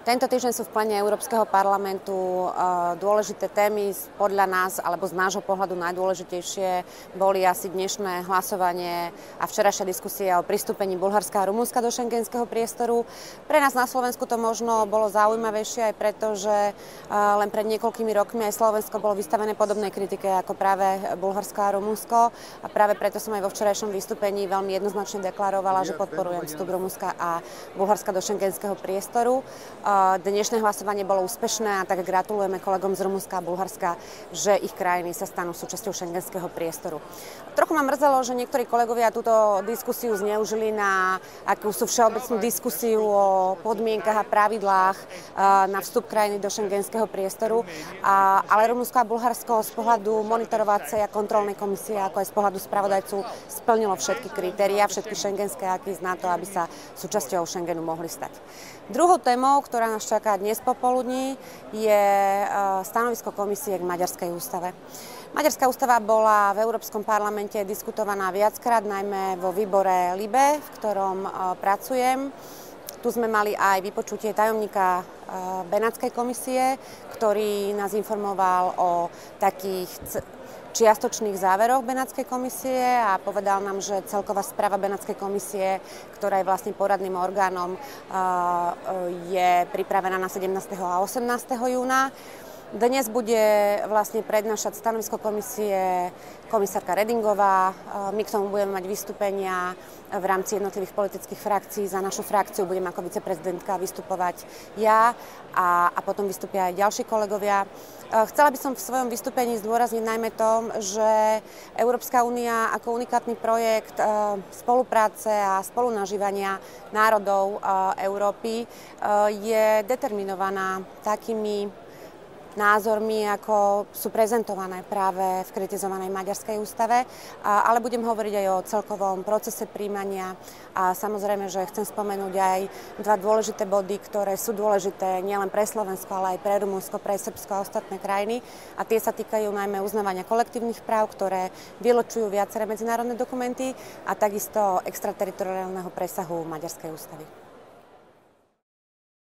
Tento týždeň sú v plene Európskeho parlamentu dôležité témy podľa nás, alebo z nášho pohľadu najdôležitejšie boli asi dnešné hlasovanie a včerajšia diskusia o pristúpení Bulharska a Rumunska do šengenského priestoru. Pre nás na Slovensku to možno bolo zaujímavejšie aj preto, že len pred niekoľkými rokmi aj Slovensko bolo vystavené podobnej kritike ako práve Bulharsko a Rumunsko. A práve preto som aj vo včerajšom vystúpení veľmi jednoznačne deklarovala, že podporujem vstup Rumunska a Bulharska do šengenského priestoru. Dnešné hlasovanie bolo úspešné a tak gratulujeme kolegom z Rumunska a Bulharska, že ich krajiny sa stanú súčasťou šengenského priestoru. Trochu ma mrzelo, že niektorí kolegovia túto diskusiu zneužili na akúsi všeobecnú diskusiu o podmienkach a pravidlách na vstup krajiny do šengenského priestoru, ale Rumunsko a Bulharsko z pohľadu monitorovacej a kontrolnej komisie, ako aj z pohľadu spravodajcu, splnilo všetky kritériá, všetky šengenské acquis na to, aby sa súčasťou Schengenu mohli stať. Druhou témou, ktorá nás čaká dnes popoludní, je stanovisko komisie k maďarskej ústave. Maďarská ústava bola v Európskom parlamente diskutovaná viackrát, najmä vo výbore LIBE, v ktorom pracujem. Tu sme mali aj vypočutie tajomníka Benátskej komisie, ktorý nás informoval o takých čiastočných záveroch Benátskej komisie a povedal nám, že celková správa Benátskej komisie, ktorá je vlastne poradným orgánom, je pripravená na 17. a 18. júna. Dnes bude vlastne prednášať stanovisko komisie komisárka Redingová. My k tomu budeme mať vystúpenia v rámci jednotlivých politických frakcií. Za našu frakciu budem ako viceprezidentka vystupovať ja a potom vystúpia aj ďalší kolegovia. Chcela by som v svojom vystúpení zdôrazniť najmä to, že Európska únia ako unikátny projekt spolupráce a spolunažívania národov Európy je determinovaná takými názormi, ako sú prezentované práve v kritizovanej maďarskej ústave, ale budem hovoriť aj o celkovom procese prijímania a samozrejme, že chcem spomenúť aj dva dôležité body, ktoré sú dôležité nielen pre Slovensko, ale aj pre Rumunsko, pre Srbsko a ostatné krajiny a tie sa týkajú najmä uznávania kolektívnych práv, ktoré vylučujú viaceré medzinárodné dokumenty a takisto extrateritoriálneho presahu maďarskej ústavy.